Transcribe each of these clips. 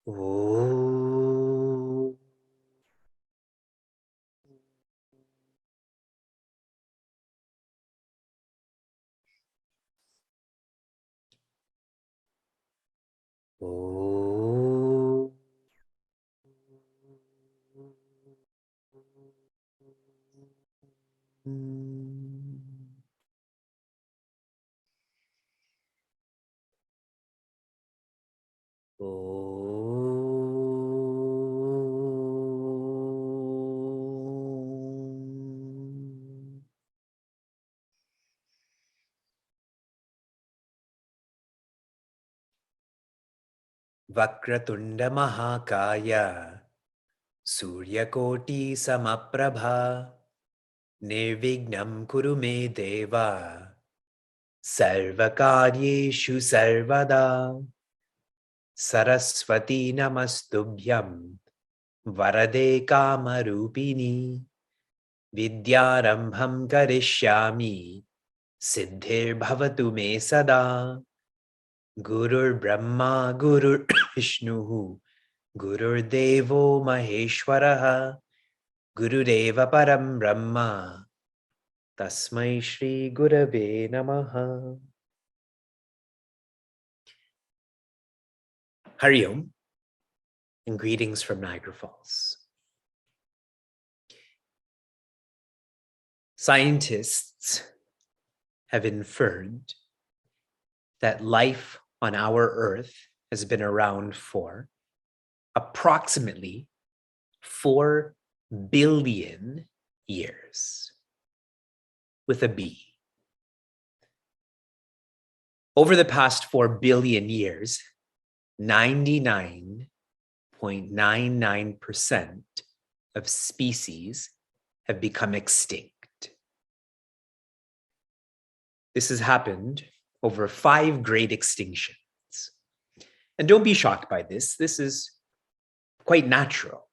Oh. Oh. Vakratunda Mahakaya Suryakoti Samaprabha Nirvignam Kuru Me Deva Sarvakaryeshu Sarvada Saraswati Namastubhyam Varade Kamarupini Vidyarambham Karishyami Siddhir Bhavatu Me Sada Gurur Brahma Gurur Vishnuhu Gurur Devo Maheshwaraha Gurudeva Param Brahma Tasmai Shri Gurave Namaha. Hari Om and greetings from Niagara Falls. Scientists have inferred that life on our Earth has been around for approximately 4 billion years, with a B. Over the past 4 billion years, 99.99% of species have become extinct. This has happened over 5 great extinctions. And don't be shocked by this. This is quite natural.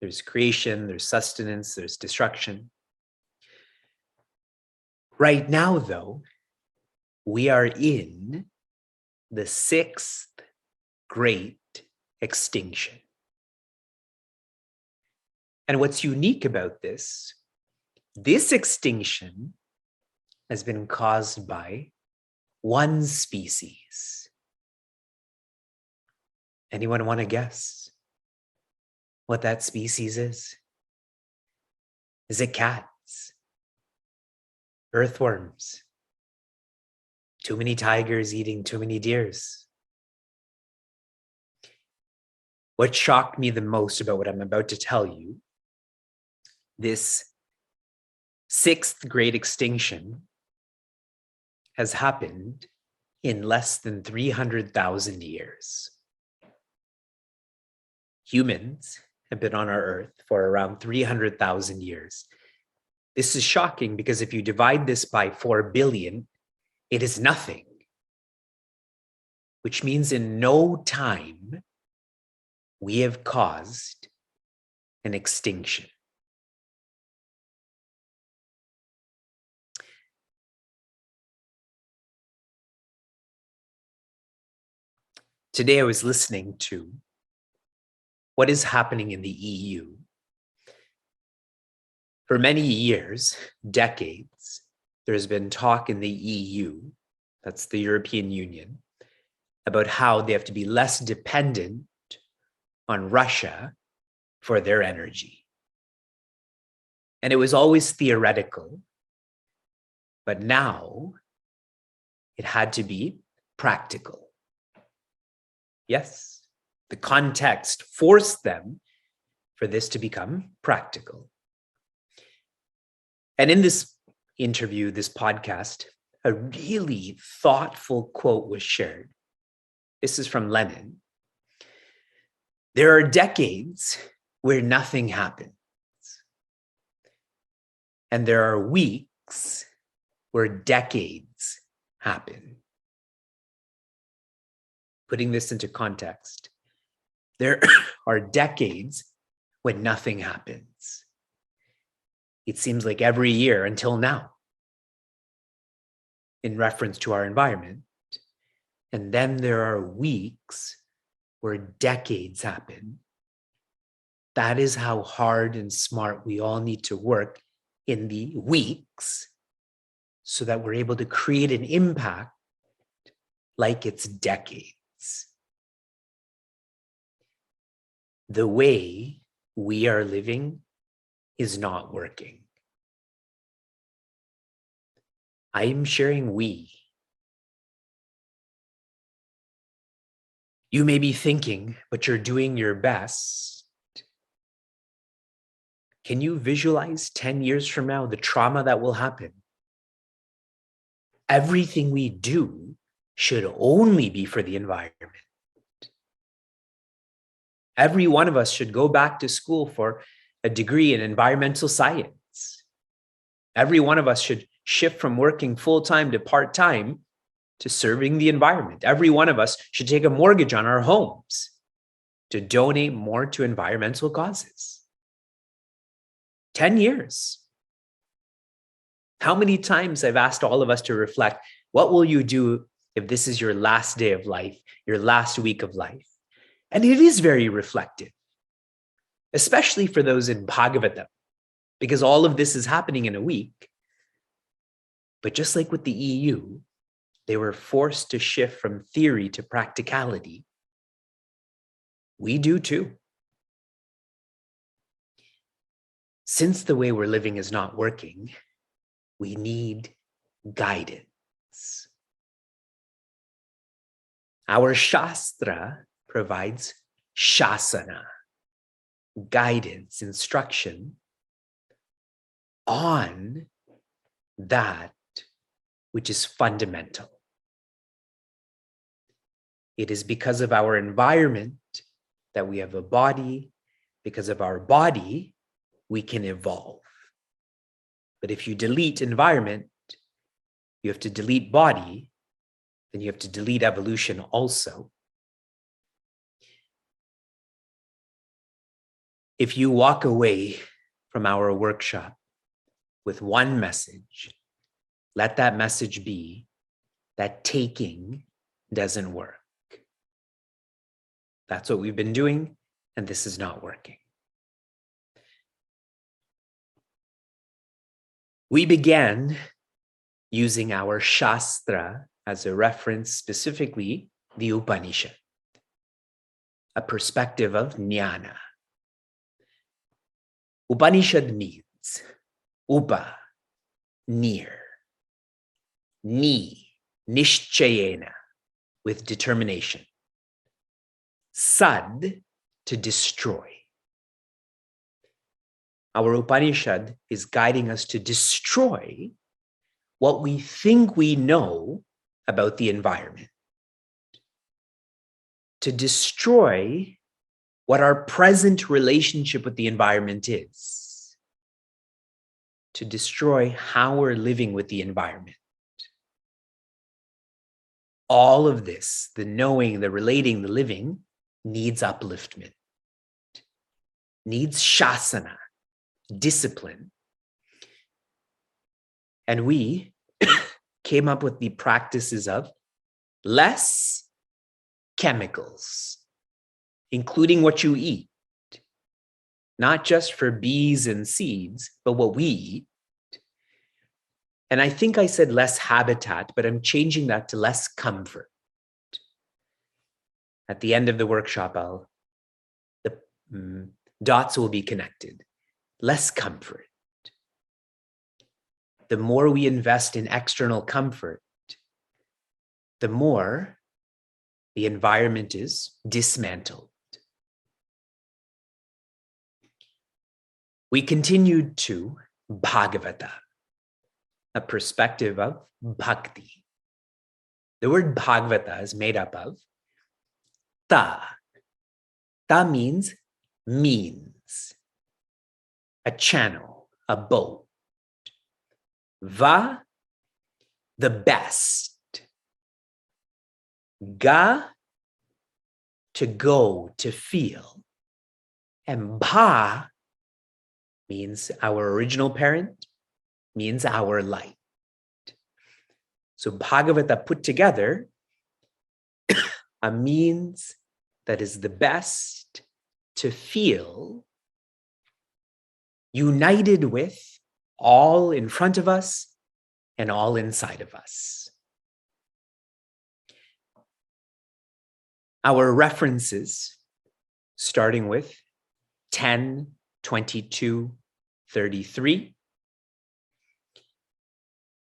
There's creation, there's sustenance, there's destruction. Right now, though, we are in the 6th great extinction. And what's unique about this extinction has been caused by one species. Anyone want to guess what that species is? Is it cats? Earthworms? Too many tigers eating too many deers? What shocked me the most about what I'm about to tell you, this 6th great extinction has happened in less than 300,000 years. Humans have been on our Earth for around 300,000 years. This is shocking because if you divide this by 4 billion, it is nothing, which means in no time we have caused an extinction. Today I was listening to what is happening in the EU. For many years, decades, there's been talk in the EU, that's the European Union, about how they have to be less dependent on Russia for their energy. And it was always theoretical, but now it had to be practical. Yes, the context forced them for this to become practical. And in this interview, this podcast, a really thoughtful quote was shared. This is from Lenin. There are decades where nothing happens. And there are weeks where decades happen. Putting this into context, there are decades when nothing happens. It seems like every year until now, in reference to our environment. And then there are weeks where decades happen. That is how hard and smart we all need to work in the weeks so that we're able to create an impact like it's decades. The way we are living is not working. I am sharing we. You may be thinking, but you're doing your best. Can you visualize 10 years from now the trauma that will happen? Everything we do should only be for the environment. Every one of us should go back to school for a degree in environmental science. Every one of us should shift from working full-time to part-time to serving the environment. Every one of us should take a mortgage on our homes to donate more to environmental causes. 10 years. How many times I've asked all of us to reflect, what will you do if this is your last day of life, your last week of life? And it is very reflective, especially for those in Bhagavatam, because all of this is happening in a week. But just like with the EU, they were forced to shift from theory to practicality. We do too. Since the way we're living is not working, we need guidance. Our Shastra provides Shasana, guidance, instruction on that which is fundamental. It is because of our environment that we have a body. Because of our body, we can evolve. But if you delete environment, you have to delete body, then you have to delete evolution also. If you walk away from our workshop with one message, let that message be that taking doesn't work. That's what we've been doing, and this is not working. We began using our Shastra as a reference, specifically the Upanishad, a perspective of jnana. Upanishad means upa, near, ni, nishchayena, with determination, sad, to destroy. Our Upanishad is guiding us to destroy what we think we know about the environment, to destroy what our present relationship with the environment is, to destroy how we're living with the environment. All of this, the knowing, the relating, the living, needs upliftment, needs shasana, discipline. And we came up with the practices of less chemicals, including what you eat, not just for bees and seeds, but what we eat. And I think I said less habitat, but I'm changing that to less comfort. At the end of the workshop, the dots will be connected. Less comfort. The more we invest in external comfort, the more the environment is dismantled. We continued to Bhagavata, a perspective of bhakti. The word Bhagavata is made up of ta. Ta means, a channel, a boat. Va, the best. Ga, to go, to feel. And bha means our original parent, means our light. So Bhagavata put together means that is the best to feel united with all in front of us and all inside of us. Our references, starting with 10, 22, 33.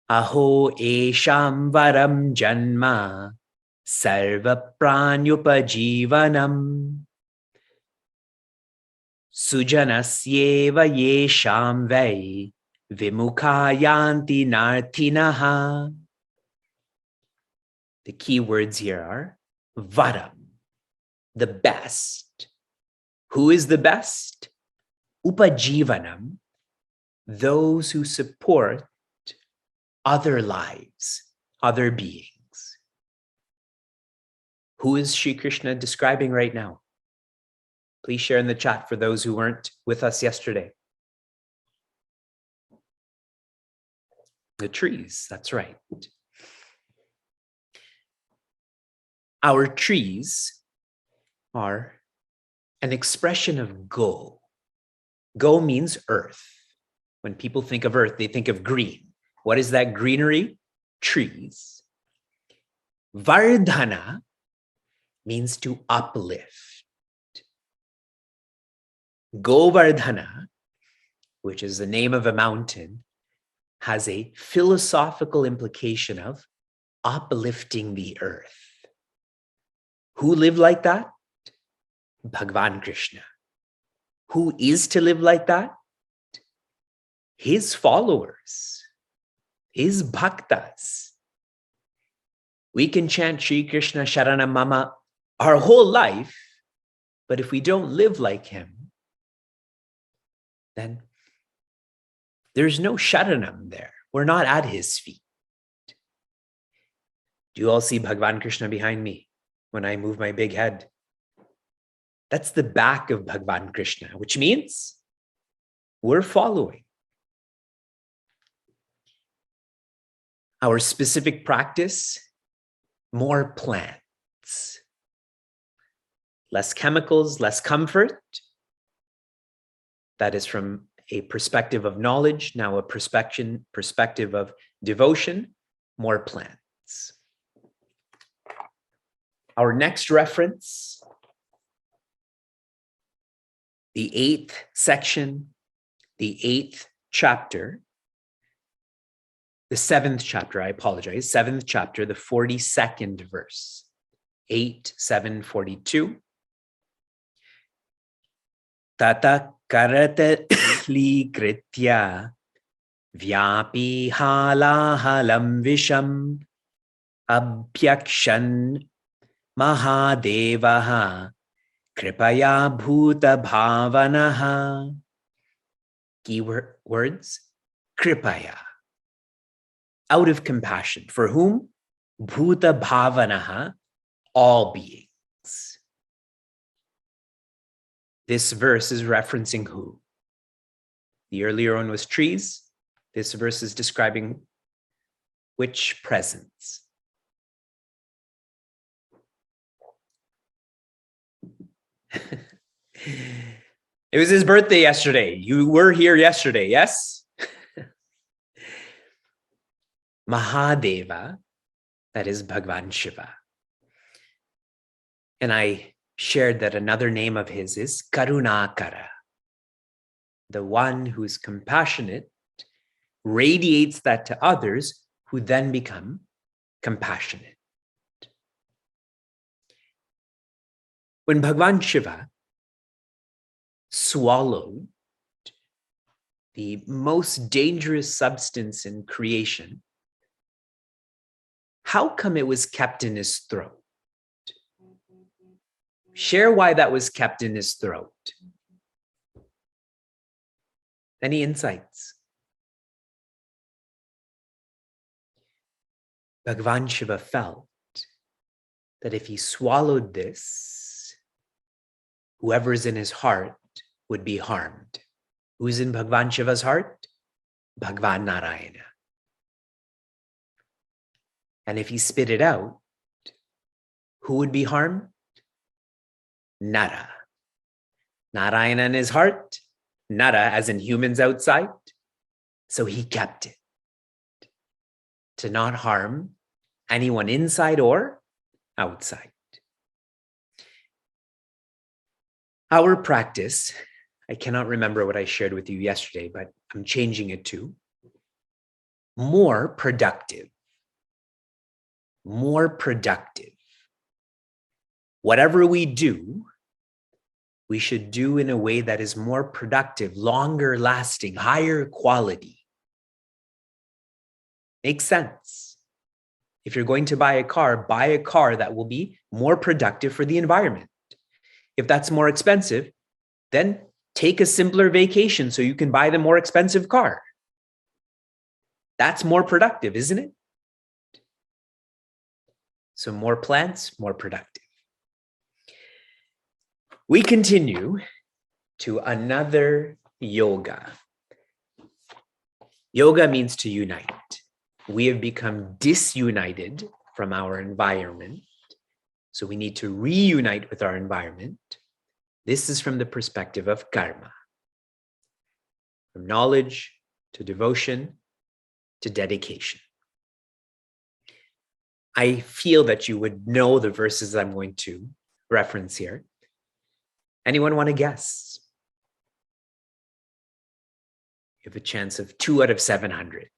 Aho esham varam janma sarva pranyupajivanam sujanasyeva yesham vai vimukhayanti nartinaha. The key words here are varam, the best. Who is the best? Upajivanam, those who support other lives, other beings. Who is Sri Krishna describing right now? Please share in the chat for those who weren't with us yesterday. The trees, that's right. Our trees are an expression of go. Go means earth. When people think of earth, they think of green. What is that greenery? Trees. Vardhana means to uplift. Govardhana, which is the name of a mountain, has a philosophical implication of uplifting the earth. Who lived like that? Bhagavan Krishna. Who is to live like that? His followers, his bhaktas. We can chant Shri Krishna Sharanam Mama our whole life, but if we don't live like him, then there's no Sharanam there. We're not at his feet. Do you all see Bhagavan Krishna behind me when I move my big head? That's the back of Bhagavan Krishna, which means we're following. Our specific practice, more plants. Less chemicals, less comfort. That is from a perspective of knowledge, now a perspective of devotion, more plants. Our next reference, the 8th section, the 8th chapter, the 7th chapter, I apologize, 7th chapter, the 42nd verse, 8:7:42. Tata karata kritya vyapi halahalam visham abhyakshan mahadevaha kripaya bhuta bhavanaha. Key words, kripaya, out of compassion. For whom? Bhuta bhavanaha, all beings. This verse is referencing who? The earlier one was trees. This verse is describing which presence? It was his birthday yesterday. You were here yesterday, yes? Mahadeva, that is Bhagavan Shiva. And I shared that another name of his is Karunakara. The one who is compassionate radiates that to others who then become compassionate. When Bhagavan Shiva swallowed the most dangerous substance in creation, how come it was kept in his throat? Share why that was kept in his throat. Any insights? Bhagavan Shiva felt that if he swallowed this, whoever is in his heart would be harmed. Who's in Bhagavan Shiva's heart? Bhagavan Narayana. And if he spit it out, who would be harmed? Nara. Narayana in his heart, Nara as in humans outside. So he kept it to not harm anyone inside or outside. Our practice, I cannot remember what I shared with you yesterday, but I'm changing it to more productive. More productive. Whatever we do, we should do in a way that is more productive, longer lasting, higher quality. Makes sense. If you're going to buy a car that will be more productive for the environment. If that's more expensive, then take a simpler vacation so you can buy the more expensive car. That's more productive, isn't it? So more plants, more productive. We continue to another yoga. Yoga means to unite. We have become disunited from our environment, so we need to reunite with our environment. This is from the perspective of karma. From knowledge to devotion to dedication. I feel that you would know the verses I'm going to reference here. Anyone want to guess? You have a chance of 2 out of 700.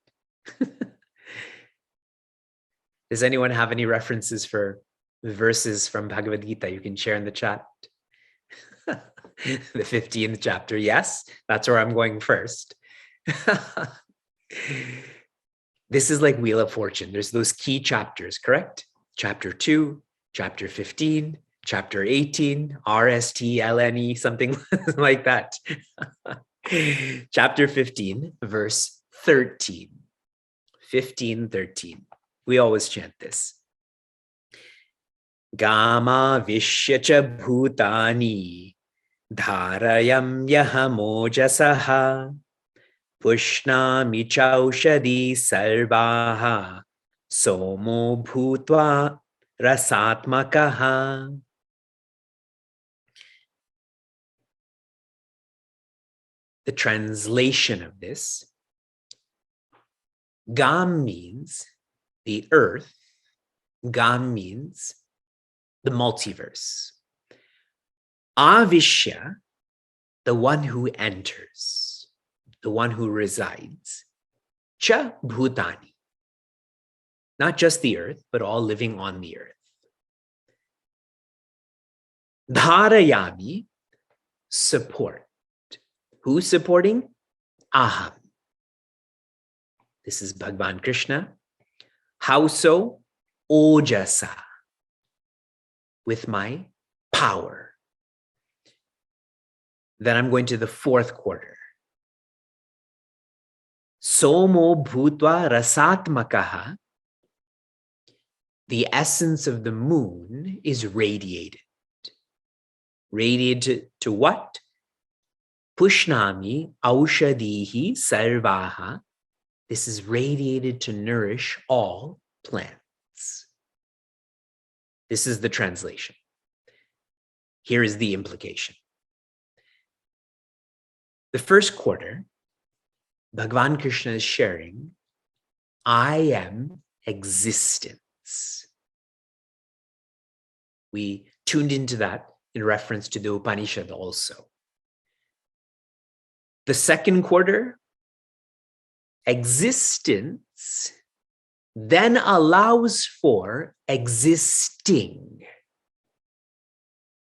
Does anyone have any references for verses from Bhagavad Gita you can share in the chat? The 15th chapter, yes, that's where I'm going first. This is like Wheel of Fortune. There's those key chapters, correct? Chapter 2, chapter 15, chapter 18, RST, LNE, something like that. Chapter 15, verse 13. 15, 13. We always chant this. Gama vishyacha bhutani dharayam yahamojasaha pushnami chaushadi sarvaha somo bhutva rasatmakaha. The translation of this, Gam means the earth. Gam means the multiverse. Avishya, the one who enters, the one who resides. Cha bhutani, not just the earth, but all living on the earth. Dharayami, support. Who's supporting? Aham. This is Bhagavan Krishna. How so? Ojasa. With my power. Then I'm going to the 4th quarter. Somo bhutva rasatmakaha. The essence of the moon is radiated. Radiated to what? Pushnami aushadihi sarvaha. This is radiated to nourish all plants. This is the translation. Here is the implication. The 1st quarter, Bhagavan Krishna is sharing, I am existence. We tuned into that in reference to the Upanishad also. The 2nd quarter, existence then allows for existing.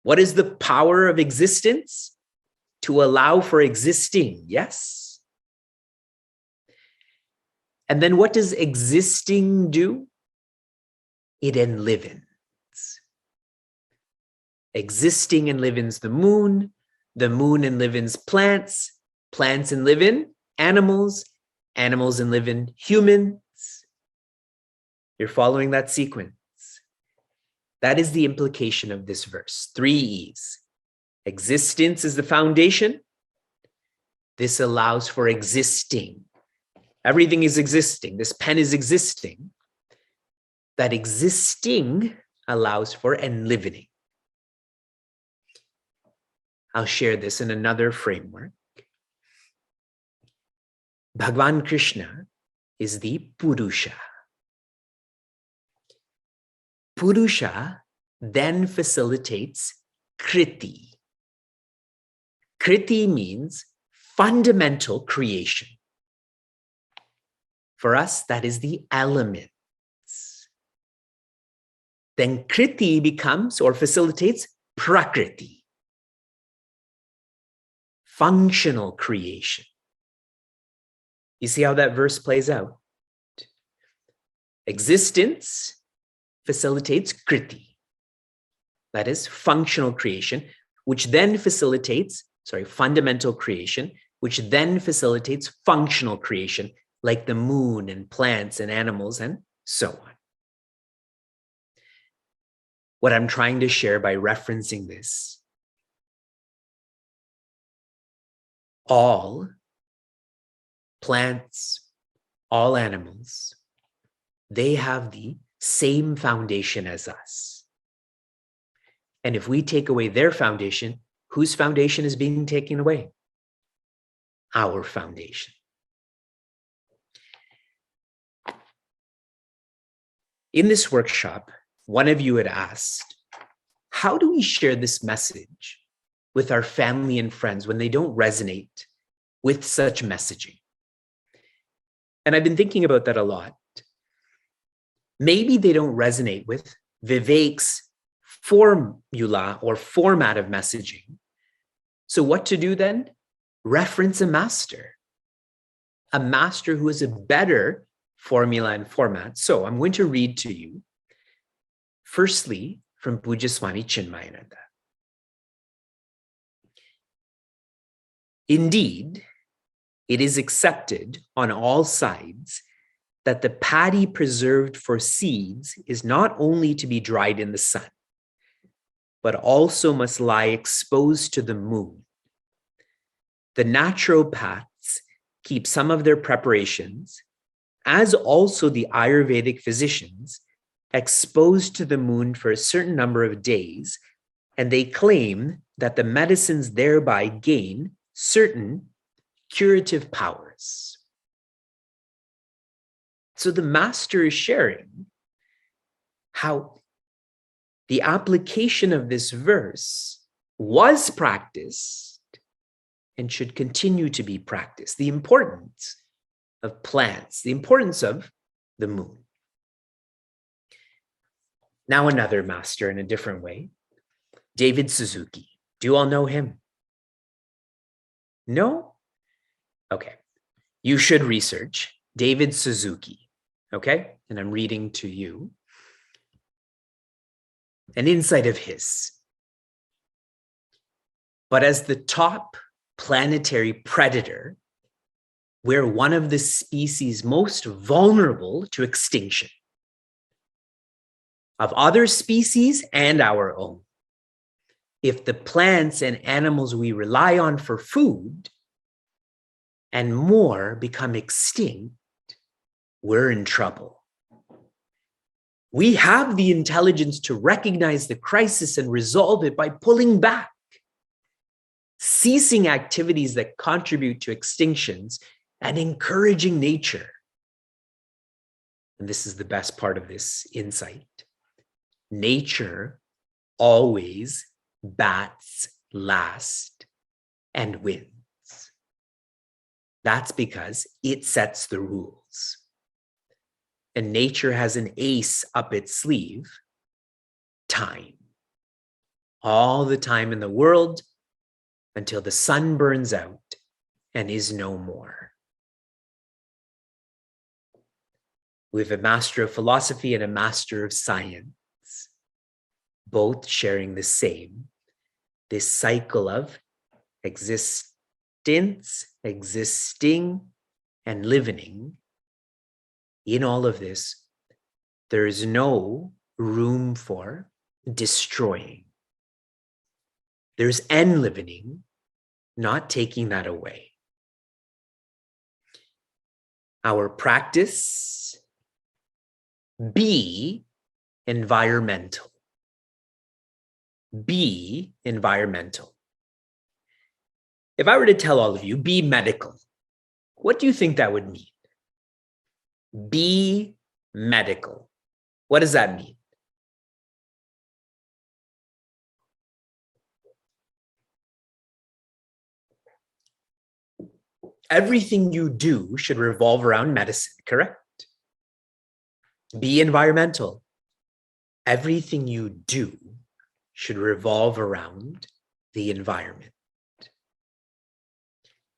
What is the power of existence? To allow for existing, yes? And then what does existing do? It enlivens. Existing enlivens the moon enlivens plants, plants enliven animals, animals enliven humans. You're following that sequence. That is the implication of this verse. 3 E's. Existence is the foundation. This allows for existing. Everything is existing. This pen is existing. That existing allows for enlivening. I'll share this in another framework. Bhagavan Krishna is the Purusha. Purusha then facilitates Kriti. Kriti means fundamental creation. For us, that is the elements. Then Kriti becomes or facilitates Prakriti. Functional creation. You see how that verse plays out? Existence facilitates Kriti. That is functional creation, which then facilitates, fundamental creation, which then facilitates functional creation, like the moon and plants and animals and so on. What I'm trying to share by referencing this, all plants, all animals, they have the same foundation as us. And if we take away their foundation, whose foundation is being taken away? Our foundation. In this workshop, one of you had asked, how do we share this message with our family and friends when they don't resonate with such messaging? And I've been thinking about that a lot. Maybe they don't resonate with Vivek's formula or format of messaging. So what to do then? Reference a master who has a better formula and format. So I'm going to read to you, firstly, from Pujya Swami Chinmayananda. Indeed, it is accepted on all sides that the paddy preserved for seeds is not only to be dried in the sun, but also must lie exposed to the moon. The naturopaths keep some of their preparations, as also the Ayurvedic physicians, exposed to the moon for a certain number of days, and they claim that the medicines thereby gain certain curative powers. So the master is sharing how the application of this verse was practiced and should continue to be practiced. The importance of plants, the importance of the moon. Now another master in a different way, David Suzuki. Do you all know him? No? Okay. You should research David Suzuki, okay? And I'm reading to you an insight of his. But as the top planetary predator, we're one of the species most vulnerable to extinction of other species and our own. If the plants and animals we rely on for food and more become extinct, we're in trouble. We have the intelligence to recognize the crisis and resolve it by pulling back, ceasing activities that contribute to extinctions, and encouraging nature. And this is the best part of this insight. Nature always bats last and wins. That's because it sets the rules. And nature has an ace up its sleeve, time. All the time in the world until the sun burns out and is no more. We have a master of philosophy and a master of science, both sharing the same, this cycle of existence, existing, and living. In all of this, there is no room for destroying. There's enlivening, not taking that away. Our practice, be environmental. Be environmental. If I were to tell all of you, be medical, what do you think that would mean? Be medical. What does that mean? Everything you do should revolve around medicine, correct? Be environmental. Everything you do should revolve around the environment.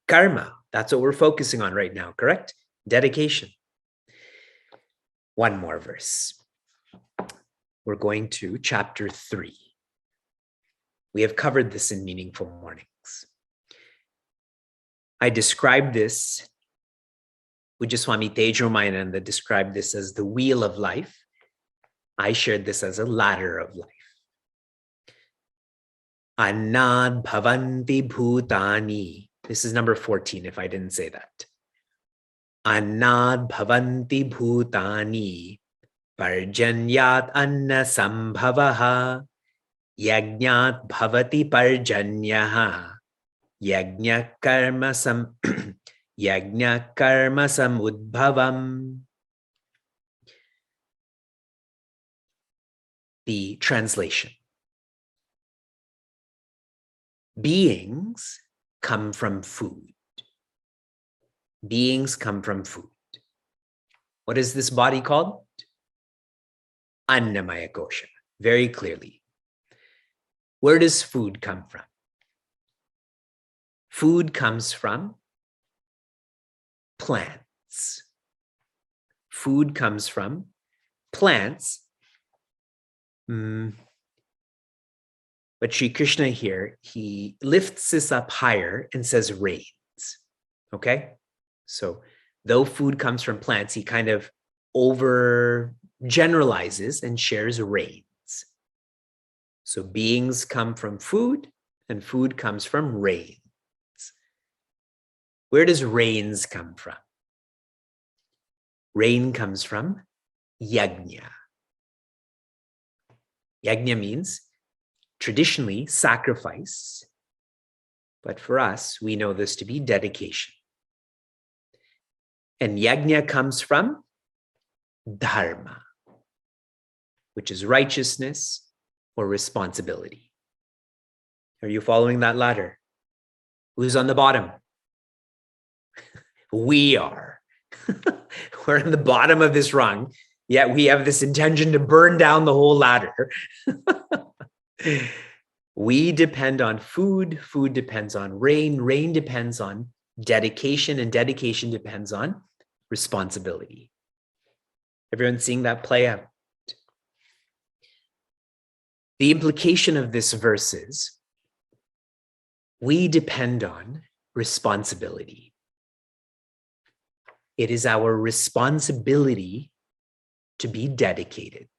Karma, that's what we're focusing on right now, correct? Dedication. One more verse. We're going to chapter 3. We have covered this in Meaningful Mornings. I described this, Ujjaswami Tejomayananda described this as the wheel of life. I shared this as a ladder of life. Annad bhavanti bhutani. This is number 14, if I didn't say that. Annad bhavanti bhutani parjanyat anna sambhavaha yajnat bhavati parjanyaha yajna karma samudbhavam. The translation. Beings come from food. Beings come from food. What is this body called? Annamaya kosha. Very clearly. Where does food come from? Food comes from plants. Food comes from plants. But Sri Krishna here, he lifts this up higher and says rains. Okay? So though food comes from plants, he kind of over generalizes and shares rains. So beings come from food and food comes from rains. Where does rains come from? Rain comes from yajna. Yajna means traditionally sacrifice, but for us, we know this to be dedication. And yajna comes from dharma, which is righteousness or responsibility. Are you following that ladder? Who's on the bottom? We are. We're on the bottom of this rung, yet we have this intention to burn down the whole ladder. We depend on food. Food depends on rain. Rain depends on dedication, and dedication depends on responsibility. Everyone seeing that play out? The implication of this verse is we depend on responsibility. It is our responsibility to be dedicated.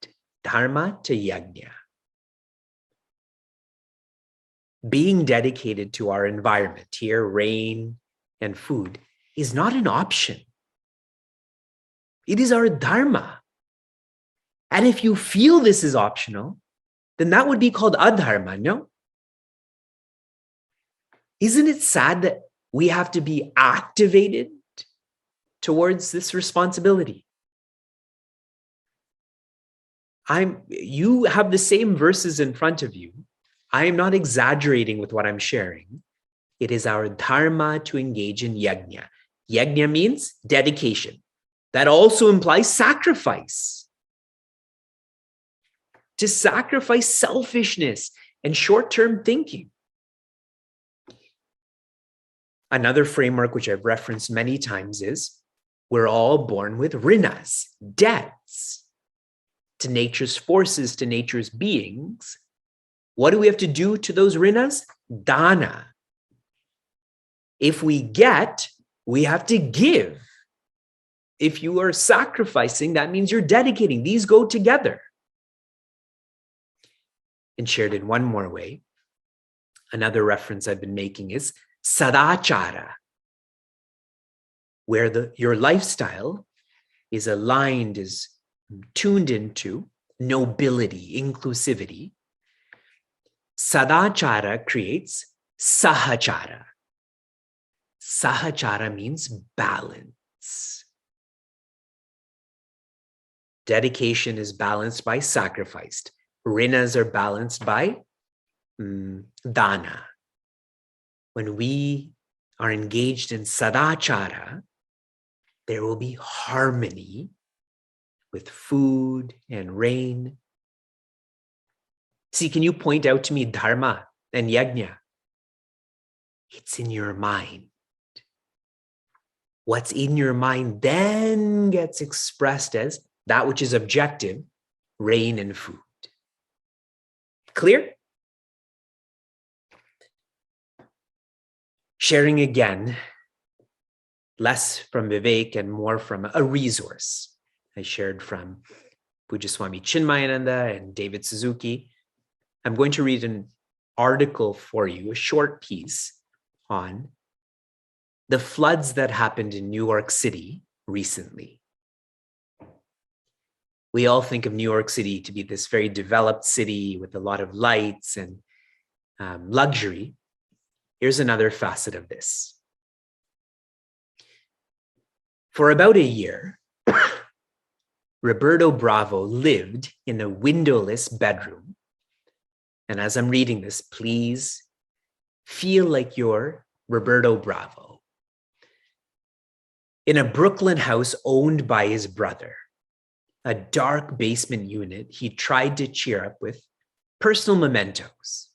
Dharma to yajna. Being dedicated to our environment, here, rain and food, is not an option. It is our dharma. And if you feel this is optional, then that would be called adharma, no? Isn't it sad that we have to be activated towards this responsibility? You have the same verses in front of you. I am not exaggerating with what I'm sharing. It is our dharma to engage in yajna. Yajna means dedication. That also implies sacrifice. To sacrifice selfishness and short-term thinking. Another framework which I've referenced many times is we're all born with rinas, debts, to nature's forces, to nature's beings. What do we have to do to those rinas? Dana. If we get, we have to give. If you are sacrificing, that means you're dedicating. These go together. And shared in one more way, another reference I've been making is sadachara, where your lifestyle is aligned, is tuned into nobility, inclusivity. Sadachara creates sahachara. Sahachara means balance. Dedication is balanced by sacrifice. Rinas are balanced by dana. When we are engaged in sadachara, there will be harmony with food and rain. See, can you point out to me dharma and yajna? It's in your mind. What's in your mind then gets expressed as that which is objective, rain and food. Clear? Sharing again, less from Vivek and more from a resource. I shared from Pujaswami Chinmaya and David Suzuki. I'm going to read an article for you, a short piece on the floods that happened in New York City recently. We all think of New York City to be this very developed city with a lot of lights and luxury. Here's another facet of this. For about a year, Roberto Bravo lived in a windowless bedroom. And as I'm reading this, please feel like you're Roberto Bravo. In a Brooklyn house owned by his brother, a dark basement unit he tried to cheer up with personal mementos.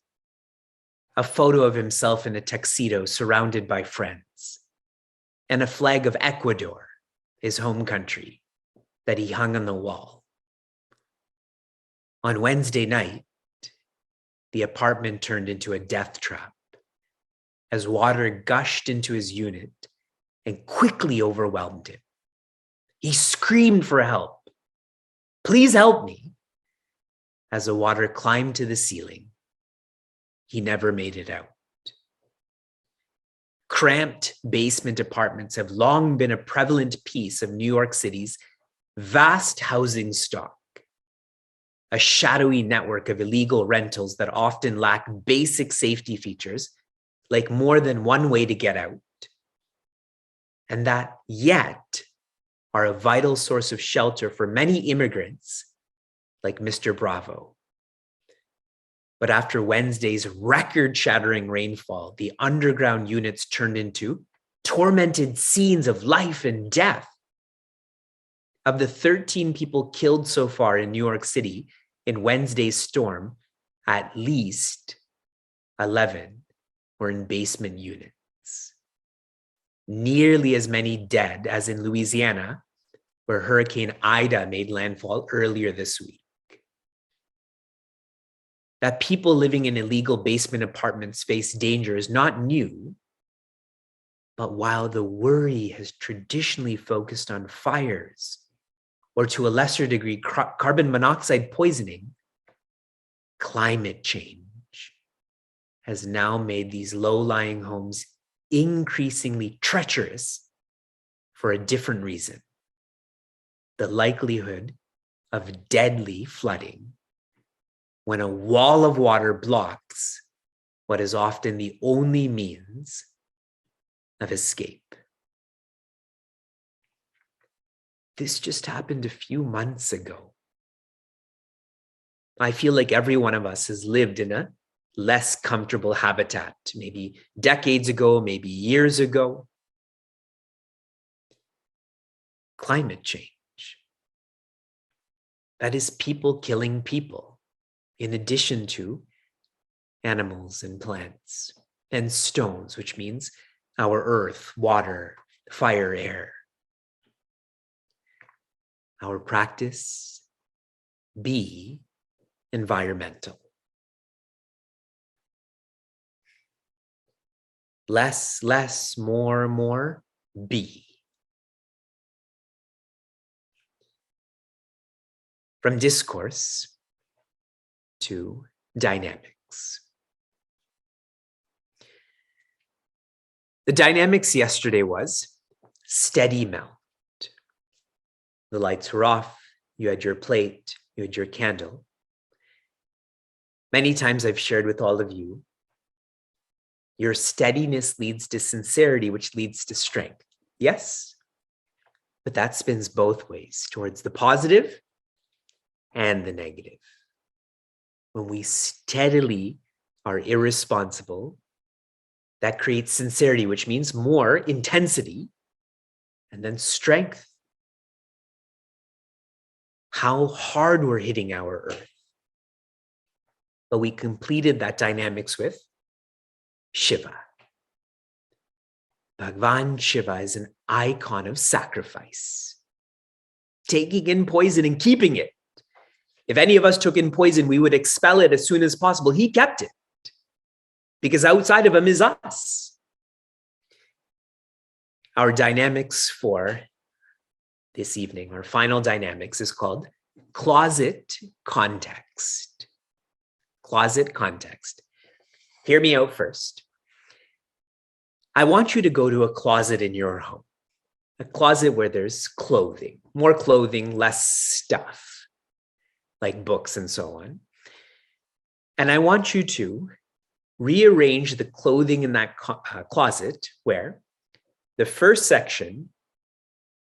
A photo of himself in a tuxedo surrounded by friends, and a flag of Ecuador, his home country, that he hung on the wall. On Wednesday night, the apartment turned into a death trap as water gushed into his unit and quickly overwhelmed him. He screamed for help. Please help me. As the water climbed to the ceiling, he never made it out. Cramped basement apartments have long been a prevalent piece of New York City's vast housing stock, a shadowy network of illegal rentals that often lack basic safety features, like more than one way to get out, and that yet are a vital source of shelter for many immigrants like Mr. Bravo. But after Wednesday's record-shattering rainfall, the underground units turned into tormented scenes of life and death. Of the 13 people killed so far in New York City in Wednesday's storm, at least 11 were in basement units. Nearly as many dead as in Louisiana, where Hurricane Ida made landfall earlier this week. That people living in illegal basement apartments face danger is not new, but while the worry has traditionally focused on fires, or to a lesser degree, carbon monoxide poisoning, climate change has now made these low-lying homes increasingly treacherous for a different reason: the likelihood of deadly flooding when a wall of water blocks what is often the only means of escape. This just happened a few months ago. I feel like every one of us has lived in a less comfortable habitat, maybe decades ago, maybe years ago. Climate change. That is people killing people, in addition to animals and plants and stones, which means our earth, water, fire, air. Our practice, be environmental. Less, less, more, be. From discourse to dynamics. The dynamics yesterday was steady melt. The lights were off, you had your plate, you had your candle. Many times I've shared with all of you Your steadiness leads to sincerity, which leads to strength. Yes? But that spins both ways, towards the positive and the negative. When we steadily are irresponsible, that creates sincerity, which means more intensity, and then strength. How hard we're hitting our earth. But we completed that dynamics with Shiva. Bhagwan Shiva is an icon of sacrifice. Taking in poison and keeping it. If any of us took in poison, we would expel it as soon as possible. He kept it because outside of him is us. Our dynamics for this evening, our final dynamics, is called closet context. Closet context. Hear me out first. I want you to go to a closet in your home, a closet where there's clothing, more clothing, less stuff, like books and so on. And I want you to rearrange the clothing in that closet where the first section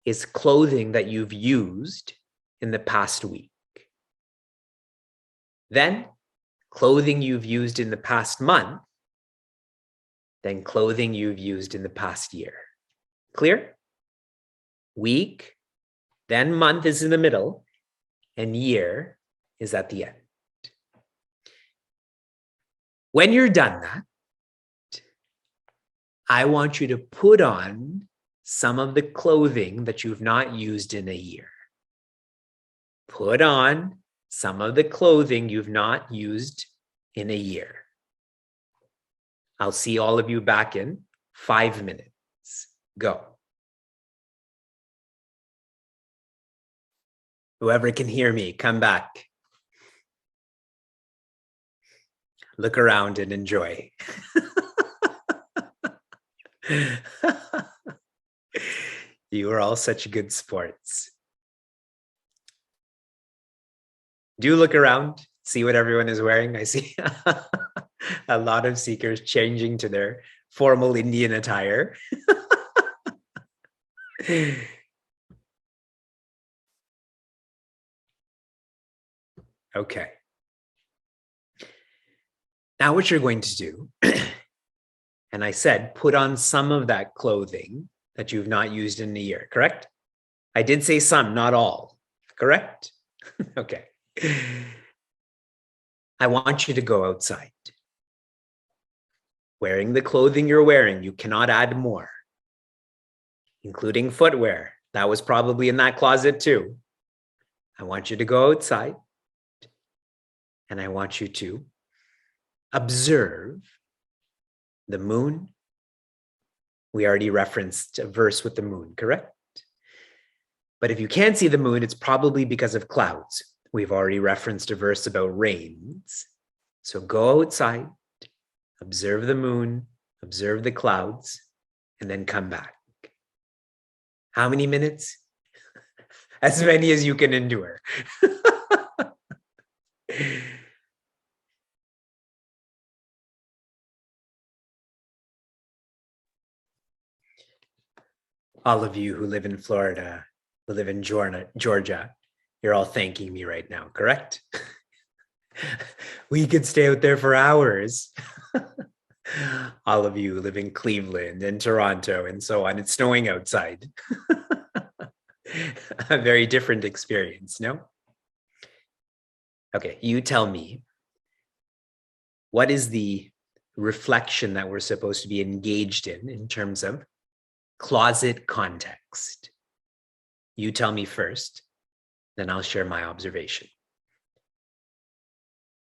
is clothing that you've used in the past week. Then clothing you've used in the past month. Then clothing you've used in the past year. Clear? Week, then month is in the middle, and year is at the end. When you're done that, I want you to put on some of the clothing that you've not used in a year. Put on some of the clothing you've not used in a year. I'll see all of you back in 5 minutes. Go. Whoever can hear me, come back. Look around and enjoy. You are all such good sports. Do look around, see what everyone is wearing. I see a lot of seekers changing to their formal Indian attire. Okay. Now what you're going to do, and I said, put on some of that clothing that you've not used in a year, correct? I did say some, not all, correct? Okay. I want you to go outside. Wearing the clothing you're wearing, you cannot add more, including footwear. That was probably in that closet too. I want you to go outside, and I want you to observe the moon. We already referenced a verse with the moon, correct? But if you can't see the moon, it's probably because of clouds. We've already referenced a verse about rains. So go outside, observe the moon, observe the clouds, and then come back. How many minutes? As many as you can endure. All of you who live in Florida, who live in Georgia, you're all thanking me right now, correct? We could stay out there for hours. All of you who live in Cleveland and Toronto and so on, it's snowing outside. A very different experience, no? Okay, you tell me, what is the reflection that we're supposed to be engaged in terms of closet context? You tell me first, then I'll share my observation.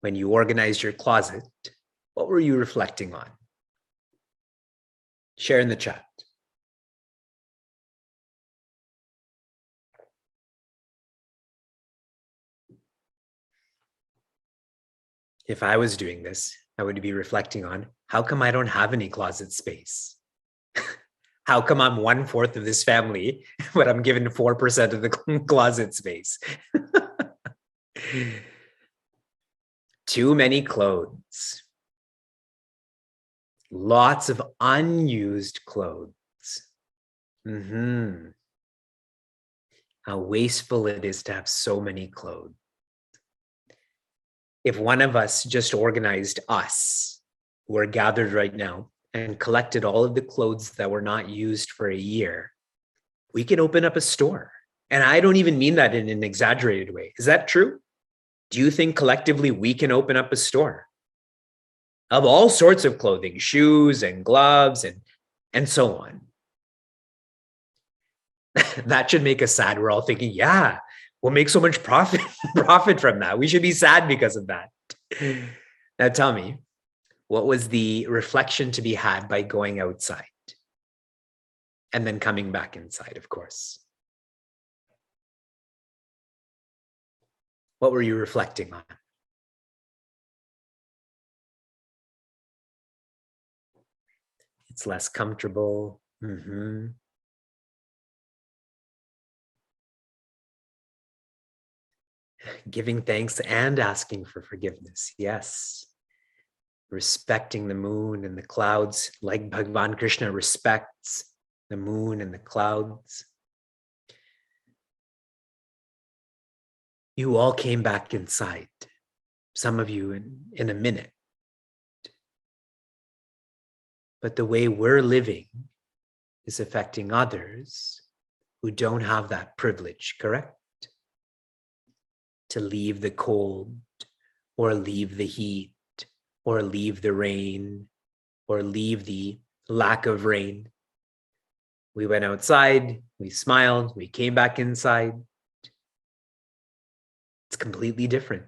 When you organized your closet, what were you reflecting on? Share in the chat. If I was doing this, I would be reflecting on, how come I don't have any closet space? How come I'm 1/4 of this family, but I'm given 4% of the closet space? Too many clothes. Lots of unused clothes. How wasteful it is to have so many clothes. If one of us just organized us, who are gathered right now, and collected all of the clothes that were not used for a year, we can open up a store. And I don't even mean that in an exaggerated way. Is that true? Do you think collectively we can open up a store of all sorts of clothing, shoes and gloves and so on? That should make us sad. We're all thinking, yeah, we'll make so much profit from that. We should be sad because of that. Now tell me, what was the reflection to be had by going outside and then coming back inside, of course? What were you reflecting on? It's less comfortable. Giving thanks and asking for forgiveness. Yes. Respecting the moon and the clouds, like Bhagavan Krishna respects the moon and the clouds. You all came back inside, some of you in a minute. But the way we're living is affecting others who don't have that privilege, correct? To leave the cold, or leave the heat, or leave the rain, or leave the lack of rain. We went outside, we smiled, we came back inside. It's completely different.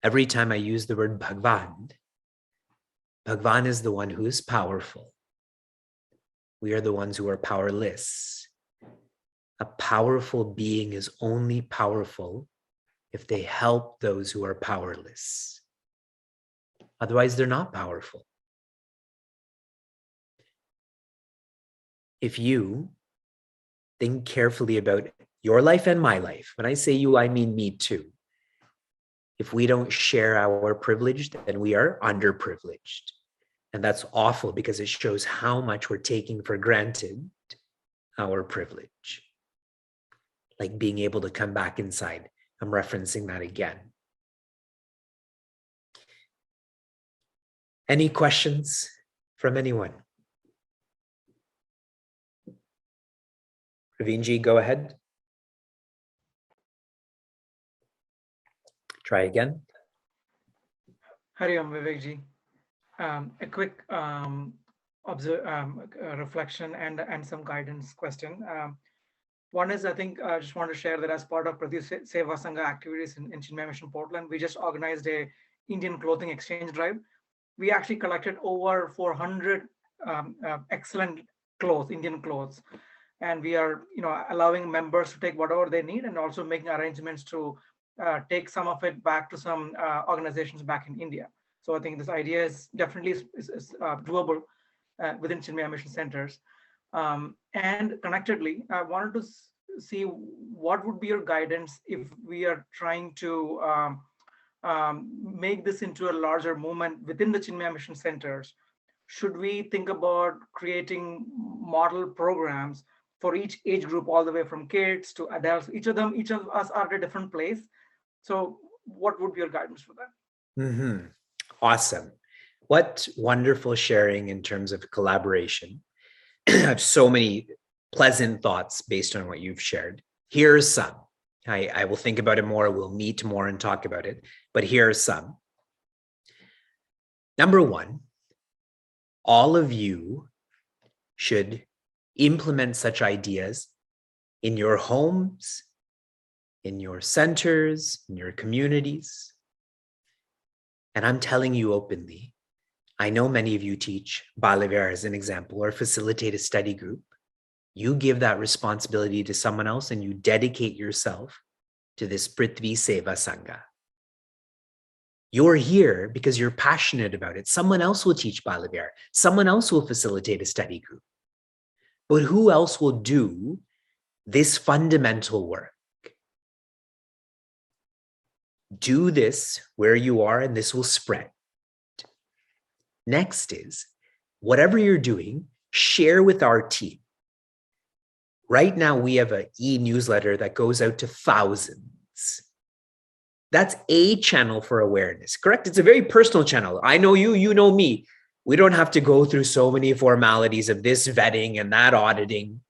Every time I use the word Bhagwan, Bhagwan is the one who is powerful. We are the ones who are powerless. A powerful being is only powerful if they help those who are powerless. Otherwise, they're not powerful. If you think carefully about your life and my life, when I say you, I mean me too. If we don't share our privilege, then we are underprivileged. And that's awful because it shows how much we're taking for granted our privilege. Like being able to come back inside. I'm referencing that again. Any questions from anyone? Ravinji, go ahead. Try again. Hari Om Vivekji. A quick reflection and some guidance question. One is, I think I just want to share that as part of Pradeep Seva Sangha activities in Chinmaya Mission Portland, we just organized a Indian clothing exchange drive. We actually collected over 400 excellent clothes, Indian clothes. And we are, allowing members to take whatever they need and also making arrangements to take some of it back to some organizations back in India. So I think this idea is definitely doable within Chinmaya Mission centers. And connectedly, I wanted to see what would be your guidance if we are trying to make this into a larger movement within the Chinmaya Mission centers. Should we think about creating model programs for each age group, all the way from kids to adults? Each of us are at a different place. So what would be your guidance for that? Awesome. What wonderful sharing in terms of collaboration. I have so many pleasant thoughts based on what you've shared. Here's some. I will think about it more. We'll meet more and talk about it. But here are some. Number one, all of you should implement such ideas in your homes, in your centers, in your communities. And I'm telling you openly, I know many of you teach Balavir as an example or facilitate a study group. You give that responsibility to someone else and you dedicate yourself to this Prithvi Seva Sangha. You're here because you're passionate about it. Someone else will teach Balavir. Someone else will facilitate a study group. But who else will do this fundamental work? Do this where you are and this will spread. Next is, whatever you're doing, share with our team. Right now, we have an e-newsletter that goes out to thousands. That's a channel for awareness, correct? It's a very personal channel. I know you, you know me. We don't have to go through so many formalities of this vetting and that auditing,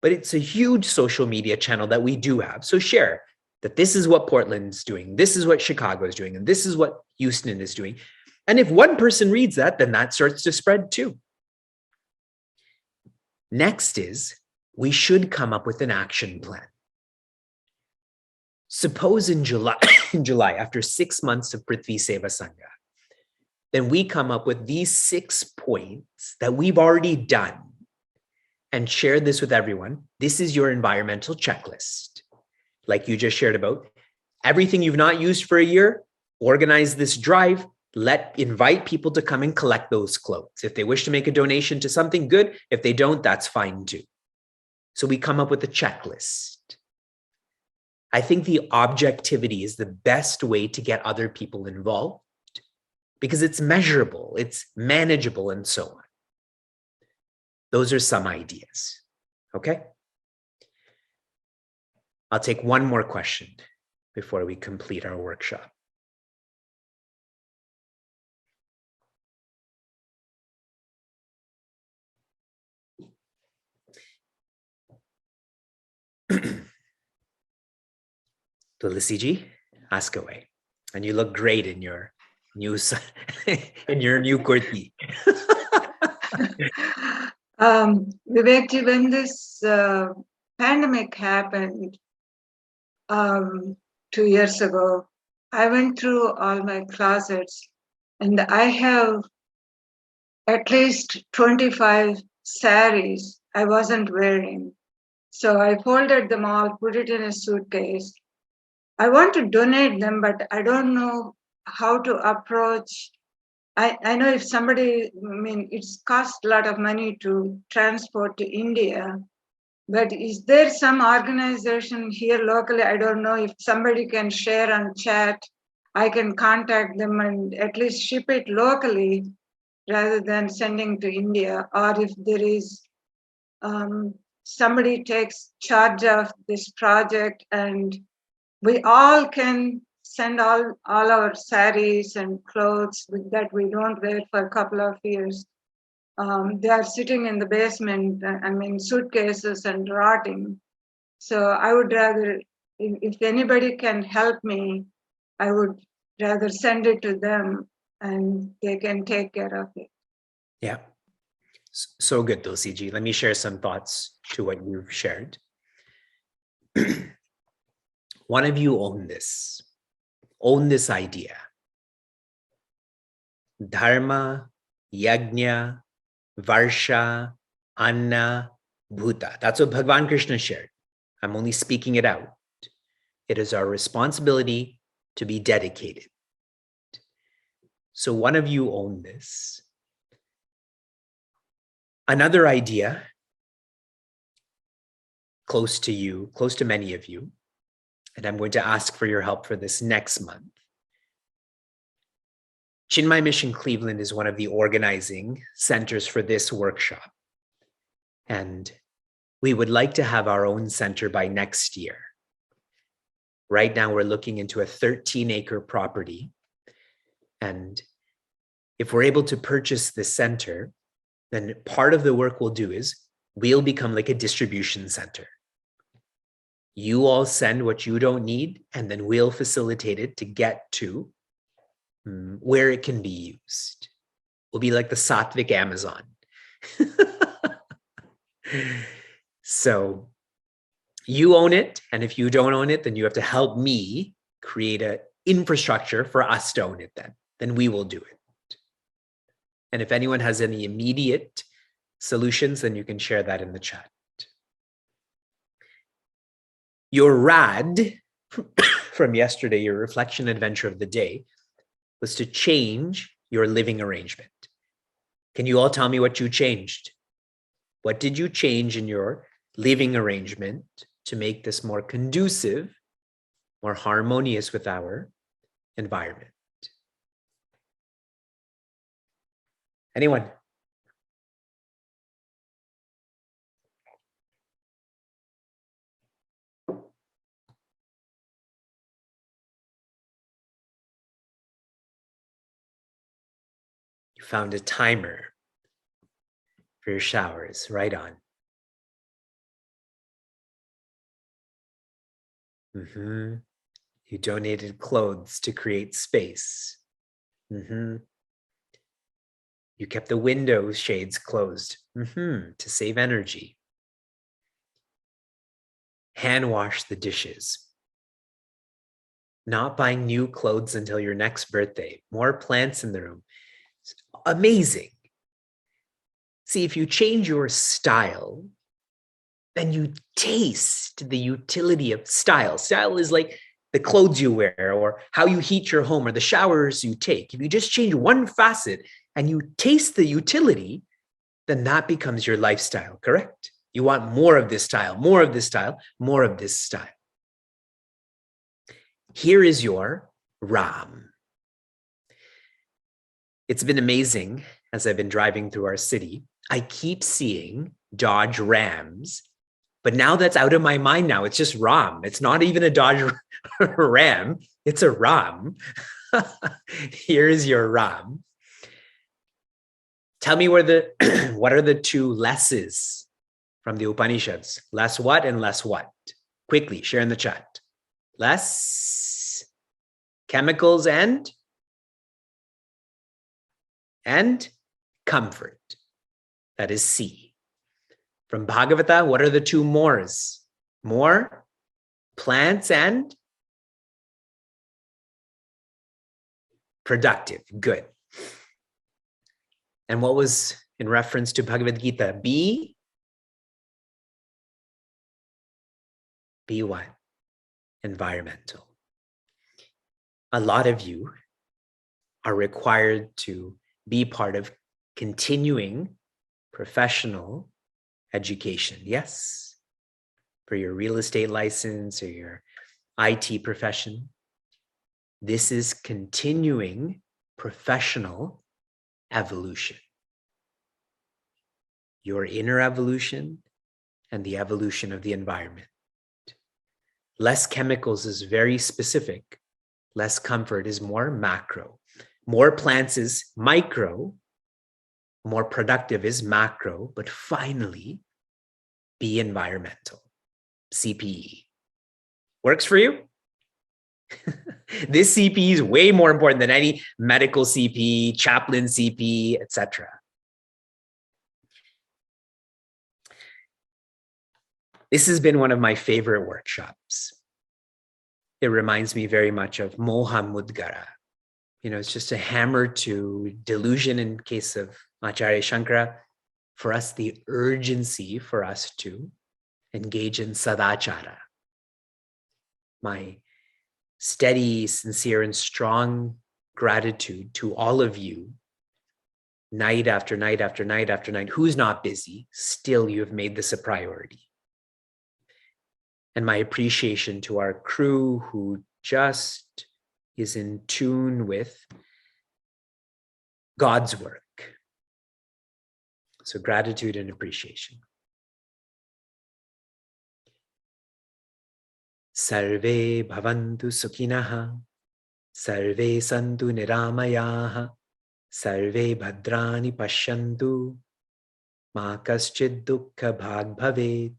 but it's a huge social media channel that we do have. So share that this is what Portland's doing, this is what Chicago is doing, and this is what Houston is doing. And if one person reads that, then that starts to spread too. Next is, we should come up with an action plan. Suppose in July, after 6 months of Prithvi Seva Sangha, then we come up with these 6 points that we've already done and share this with everyone. This is your environmental checklist. Like you just shared about, everything you've not used for a year, organize this drive, invite people to come and collect those clothes. If they wish to make a donation to something, good. If they don't, that's fine too. So we come up with a checklist. I think the objectivity is the best way to get other people involved because it's measurable, it's manageable, and so on. Those are some ideas, okay? I'll take one more question before we complete our workshop. Tulasiji, ask away. And you look great in your new kurti. Vivekji, when this pandemic happened 2 years ago, I went through all my closets and I have at least 25 saris I wasn't wearing. So I folded them all, put it in a suitcase. I want to donate them, but I don't know how to approach. I know if somebody, it's cost a lot of money to transport to India, but is there some organization here locally? I don't know if somebody can share on chat, I can contact them and at least ship it locally rather than sending to India. Or if there is somebody takes charge of this project and we all can send all our saris and clothes that we don't wear for a couple of years. They are sitting in the basement, suitcases and rotting. So I would rather, if anybody can help me, I would rather send it to them and they can take care of it. Yeah. So good, Tulsiji. Let me share some thoughts to what you've shared. One of you own this idea. Dharma, yajna, varsha, anna, bhuta. That's what Bhagavan Krishna shared. I'm only speaking it out. It is our responsibility to be dedicated. So one of you own this. Another idea, close to you, close to many of you, and I'm going to ask for your help for this next month. Chinmaya Mission Cleveland is one of the organizing centers for this workshop. And we would like to have our own center by next year. Right now, we're looking into a 13-acre property. And if we're able to purchase this center, then part of the work we'll do is we'll become like a distribution center. You all send what you don't need, and then we'll facilitate it to get to where it can be used. We'll be like the Sattvic Amazon. So you own it, and if you don't own it, then you have to help me create an infrastructure for us to own it then we will do it. And if anyone has any immediate solutions, then you can share that in the chat. Your RAD from yesterday, your reflection adventure of the day, was to change your living arrangement. Can you all tell me what you changed? What did you change in your living arrangement to make this more conducive, more harmonious with our environment? Anyone? You found a timer for your showers. Right on. You donated clothes to create space. You kept the window shades closed to save energy. Hand wash the dishes. Not buying new clothes until your next birthday. More plants in the room. It's amazing. See, if you change your style, then you taste the utility of style. Style is like the clothes you wear or how you heat your home or the showers you take. If you just change one facet and you taste the utility, then that becomes your lifestyle, correct? You want more of this style, more of this style, more of this style. Here is your Ram. It's been amazing as I've been driving through our city. I keep seeing Dodge Rams, but now that's out of my mind now. It's just Ram. It's not even a Dodge Ram. It's a Ram. Here's your Ram. Tell me what are the two lesses from the Upanishads? Less what and less what? Quickly, share in the chat. Less chemicals and comfort. That is C. From Bhagavata, what are the two mores? More plants and productive. Good. And what was in reference to Bhagavad Gita? B what? Environmental. A lot of you are required to be part of continuing professional education. Yes, for your real estate license or your IT profession. This is continuing professional evolution. Your inner evolution and the evolution of the environment. Less chemicals is very specific. Less comfort is more macro. More plants is micro. More productive is macro. But finally, be environmental. CPE. Works for you? This CPE is way more important than any medical CPE, chaplain CPE, etc. This has been one of my favorite workshops. It reminds me very much of Moha Mudgara. It's just a hammer to delusion in case of Acharya Shankara. For us, the urgency for us to engage in sadachara. My steady, sincere, and strong gratitude to all of you, night after night after night after night. Who's not busy? Still, you have made this a priority. And my appreciation to our crew who just is in tune with God's work. So gratitude and appreciation. Sarve bhavantu sukhinaha, sarve santu niramayaha, sarve bhadrani pashyantu, ma kaschid dukkha bhag bhavet.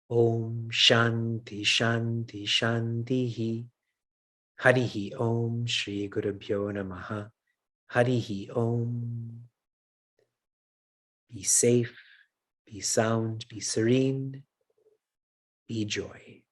Om Shanti Shanti Shantihi. Harihi Om Shri Gurubhyo Namaha. Harihi Om. Be safe, be sound, be serene, be joy.